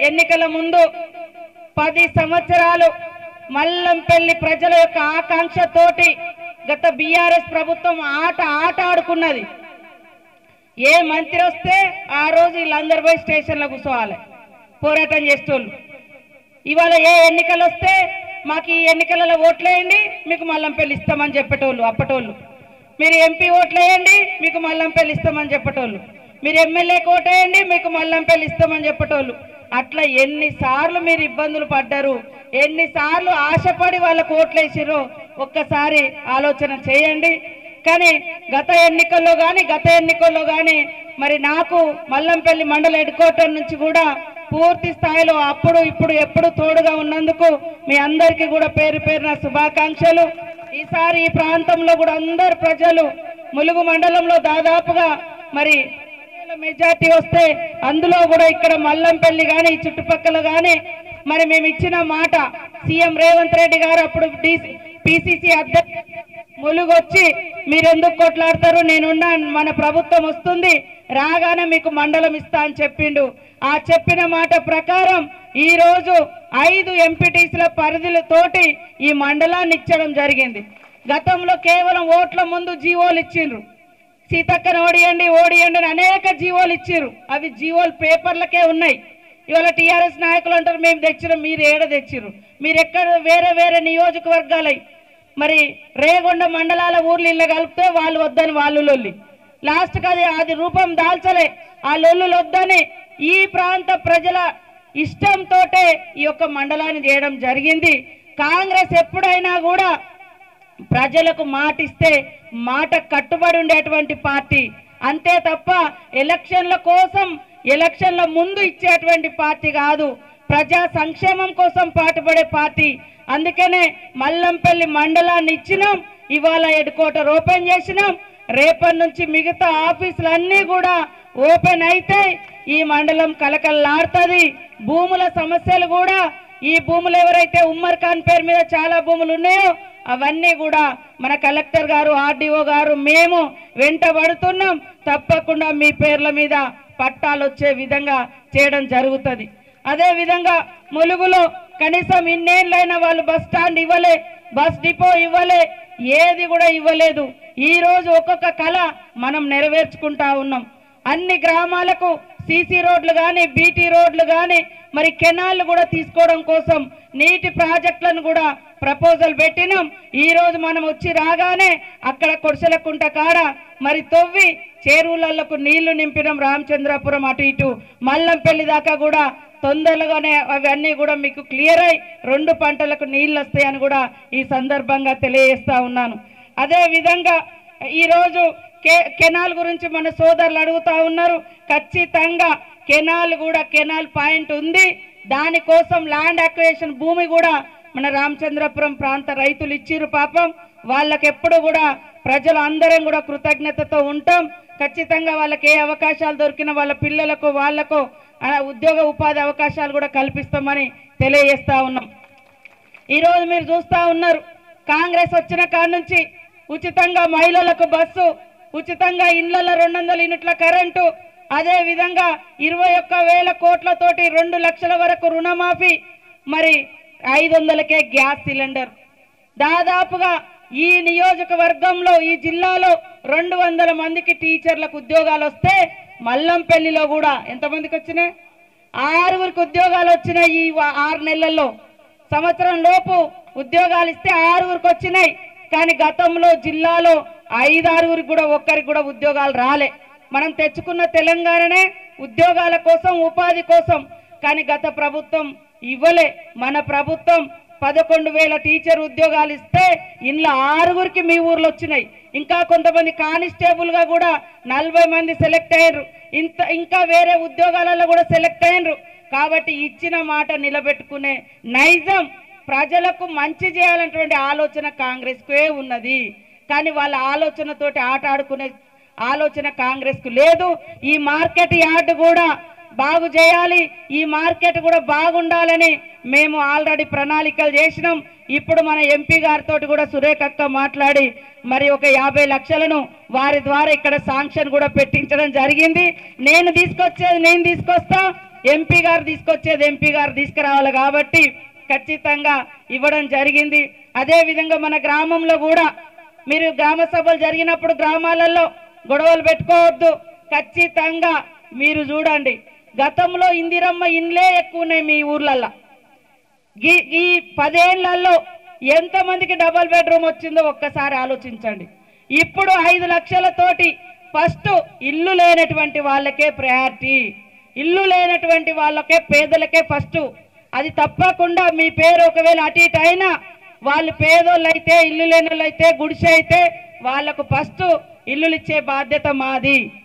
ఎన్నికల ముందు 10 సంవత్సరాలు మల్లంపల్లి ప్రజల యొక్క ఆకాంక్షతోటి గత బీఆర్ఎస్ ప్రభుత్వం ఆట ఆడుకున్నది. ఏ మంత్రి వస్తే ఆ రోజు వీళ్ళందరూ పోయి స్టేషన్లో కూర్చోవాలి, పోరాటం చేసేటోళ్ళు. ఇవాళ ఏ ఎన్నికలు వస్తే మాకు ఈ ఎన్నికలలో ఓట్లేయండి మీకు మల్లంపల్లి ఇస్తామని చెప్పేటోళ్ళు అప్పటోళ్ళు. మీరు ఎంపీ ఓట్లేయండి మీకు మల్లంపల్లి ఇస్తామని చెప్పేటోళ్ళు. మీరు ఎమ్మెల్యేకి ఓటేయండి మీకు మల్లంపల్లి ఇస్తామని చెప్పేటోళ్ళు. అట్లా ఎన్నిసార్లు మీరు ఇబ్బందులు పడ్డారు, ఎన్నిసార్లు ఆశపడి వాళ్ళకు ఓట్లేసిరో ఒక్కసారి ఆలోచన చేయండి. కానీ గత ఎన్నికల్లో కానీ మరి నాకు మల్లంపల్లి మండల హెడ్ క్వార్టర్ నుంచి కూడా పూర్తి స్థాయిలో అప్పుడు ఇప్పుడు ఎప్పుడు తోడుగా ఉన్నందుకు మీ అందరికీ కూడా పేరు పేరున శుభాకాంక్షలు. ఈసారి ఈ ప్రాంతంలో కూడా అందరు ప్రజలు ములుగు మండలంలో దాదాపుగా మరి మెజార్టీ వస్తే అందులో కూడా ఇక్కడ మల్లంపల్లి కానీ చుట్టుపక్కల కానీ మరి మేము ఇచ్చిన మాట సీఎం రేవంత్ రెడ్డి గారు అప్పుడు పిసిసి అధ్యక్షుడు ములుగొచ్చి మీరెందుకు కొట్లాడతారు, నేనున్నా, మన ప్రభుత్వం వస్తుంది, రాగానే మీకు మండలం ఇస్తా అని చెప్పిండు. ఆ చెప్పిన మాట ప్రకారం ఈ రోజు 5 ఎంపీటీసీల పరిధిలతోటి ఈ మండలాన్ని ఇచ్చడం జరిగింది. గతంలో కేవలం ఓట్ల ముందు జీవోలు ఇచ్చిండ్రు, సీతక్కను ఓడియండి అని అనేక జీవోలు ఇచ్చిర్రు. అవి జీవోలు పేపర్లకే ఉన్నాయి. ఇవాళ టీఆర్ఎస్ నాయకులు అంటారు మేము తెచ్చినాం, మీరు ఏడ తెచ్చిర్రు, మీరు ఎక్కడ వేరే నియోజకవర్గాలై మరి రేగొండ మండలాల ఊర్లు ఇళ్ళ కలిపితే వాళ్ళు వద్దని వాళ్ళు లొల్లి, లాస్ట్కి అది రూపం దాల్చలే. ఆ లొల్లులు వద్దని ఈ ప్రాంత ప్రజల ఇష్టంతో ఈ యొక్క మండలాన్ని చేయడం జరిగింది. కాంగ్రెస్ ఎప్పుడైనా కూడా ప్రజలకు మాటిస్తే మాట కట్టుబడి ఉండేటువంటి పార్టీ, అంతే తప్ప ఎలక్షన్ల కోసం ఎలక్షన్ల ముందు ఇచ్చేటువంటి పార్టీ కాదు, ప్రజా సంక్షేమం కోసం పాటుపడే పార్టీ. అందుకనే మల్లంపల్లి మండలాన్ని ఇచ్చినాం, ఇవాళ హెడ్ క్వార్టర్ ఓపెన్ చేసినాం. రేపటి నుంచి మిగతా ఆఫీసులన్నీ కూడా ఓపెన్ అయితే ఈ మండలం కలకల్లాడుతుంది. భూముల సమస్యలు కూడా ఈ భూములు ఎవరైతే ఉమ్మర్ ఖాన్ పేరు మీద చాలా భూములు ఉన్నాయో అవన్నీ కూడా మన కలెక్టర్ గారు, ఆర్డీఓ గారు, మేము వెంటబడుతున్నాం. తప్పకుండా మీ పేర్ల మీద పట్టాలు వచ్చే విధంగా చేయడం జరుగుతుంది. అదే విధంగా ములుగులో కనీసం ఇన్నేళ్ళైనా వాళ్ళు బస్ స్టాండ్ ఇవ్వలే, బస్ డిపో ఇవ్వలే, ఏది కూడా ఇవ్వలేదు. ఈ రోజు ఒక్కొక్క కళ మనం నెరవేర్చుకుంటా ఉన్నాం. అన్ని గ్రామాలకు సీసీ రోడ్లు కానీ, బీటీ రోడ్లు కానీ, మరి కెనాల్లు కూడా తీసుకోవడం కోసం నీటి ప్రాజెక్టులను కూడా ప్రపోజల్ పెట్టినాం. ఈ రోజు మనం వచ్చి రాగానే అక్కడ కొడసలకుంట కాడ మరి తవ్వి చెరువులకు నీళ్లు నింపినాం. రామచంద్రాపురం అటు ఇటు మల్లంపల్లి దాకా కూడా తొందరగానే అవన్నీ కూడా మీకు క్లియర్ అయి 2 పంటలకు నీళ్ళు వస్తాయని కూడా ఈ సందర్భంగా తెలియజేస్తా ఉన్నాను. అదే విధంగా ఈరోజు కెనాల్ గురించి మన సోదరులు అడుగుతా ఉన్నారు. ఖచ్చితంగా కెనాల్ పాయింట్ ఉంది. దానికోసం ల్యాండ్ అక్విజిషన్ భూమి కూడా మన రామచంద్రపురం ప్రాంత రైతులు ఇచ్చిరు. పాపం వాళ్ళకి ఎప్పుడు కూడా ప్రజలు అందరం కూడా కృతజ్ఞతతో ఉంటాం. ఖచ్చితంగా వాళ్ళకి ఏ అవకాశాలు దొరికినా వాళ్ళ పిల్లలకు వాళ్ళకు ఉద్యోగ ఉపాధి అవకాశాలు కూడా కల్పిస్తామని తెలియజేస్తా ఉన్నాం. ఈరోజు మీరు చూస్తూ ఉన్నారు, కాంగ్రెస్ వచ్చిన కాడ నుంచి ఉచితంగా మహిళలకు బస్సు, ఉచితంగా ఇళ్లలో 200 యూనిట్ల కరెంటు, అదే విధంగా 21,000 కోట్లతోటి 2 లక్షల వరకు రుణమాఫీ, మరి 500కే గ్యాస్ సిలిండర్. దాదాపుగా ఈ నియోజకవర్గంలో ఈ జిల్లాలో 200 మందికి టీచర్లకు ఉద్యోగాలు వస్తే మల్లంపల్లిలో కూడా ఎంతమందికి వచ్చినాయి? 6గురికి ఉద్యోగాలు వచ్చినాయి. ఈ 6 నెలల్లో సంవత్సరం లోపు ఉద్యోగాలు ఇస్తే 6గురికి వచ్చినాయి. కానీ గతంలో జిల్లాలో 5-6గురికి కూడా ఒక్కరికి కూడా ఉద్యోగాలు రాలే. మనం తెచ్చుకున్న తెలంగాణనే ఉద్యోగాల కోసం, ఉపాధి కోసం. కానీ గత ప్రభుత్వం ఇవ్వలే. మన ప్రభుత్వం 11,000 టీచర్ ఉద్యోగాలు ఇస్తే ఇంట్లో 6గురికి మీ ఊర్లో వచ్చినాయి. ఇంకా కొంతమంది కానిస్టేబుల్ గా కూడా 40 మంది సెలెక్ట్ అయ్యారు. ఇంకా వేరే ఉద్యోగాలలో కూడా సెలెక్ట్ అయ్యారు. కాబట్టి ఇచ్చిన మాట నిలబెట్టుకునే నైజం, ప్రజలకు మంచి చేయాలన్నటువంటి ఆలోచన కాంగ్రెస్కే ఉన్నది. కానీ వాళ్ళ ఆలోచనతోటి ఆట ఆడుకునే ఆలోచన కాంగ్రెస్కు లేదు. ఈ మార్కెట్ యార్డ్ కూడా బాగు చేయాలి, ఈ మార్కెట్ కూడా బాగుండాలని మేము ఆల్రెడీ ప్రణాళికలు చేసినాం. ఇప్పుడు మన ఎంపీ గారితో కూడా సురేఖక్క మాట్లాడి మరి ఒక 50 లక్షలను వారి ద్వారా ఇక్కడ శాంక్షన్ కూడా పెట్టించడం జరిగింది. నేను తీసుకొస్తా, ఎంపీ గారు తీసుకొచ్చేది ఎంపీ గారు తీసుకురావాలి కాబట్టి ఖచ్చితంగా ఇవ్వడం జరిగింది. అదేవిధంగా మన గ్రామంలో కూడా మీరు గ్రామ సభలు జరిగినప్పుడు గ్రామాలలో గొడవలు పెట్టుకోవద్దు. ఖచ్చితంగా మీరు చూడండి, గతంలో ఇందిరమ్మ ఇండ్లే ఎక్కువ ఉన్నాయి మీ ఊర్లల్లో. ఈ 10 ఏళ్లలో ఎంతమందికి డబల్ బెడ్రూమ్ వచ్చిందో ఒక్కసారి ఆలోచించండి. ఇప్పుడు 5 లక్షలతోటి ఫస్ట్ ఇల్లు లేనటువంటి వాళ్ళకే ప్రయారిటీ, ఇల్లు లేనటువంటి వాళ్ళకే పేదలకే ఫస్ట్. అది తప్పకుండా మీ పేరు ఒకవేళ అటు ఇటు అయినా వాళ్ళు పేదోళ్ళు అయితే, ఇల్లు లేని వాళ్ళు అయితే, గుడిసె అయితే వాళ్ళకు ఫస్ట్ ఇల్లులు ఇచ్చే బాధ్యత మాది.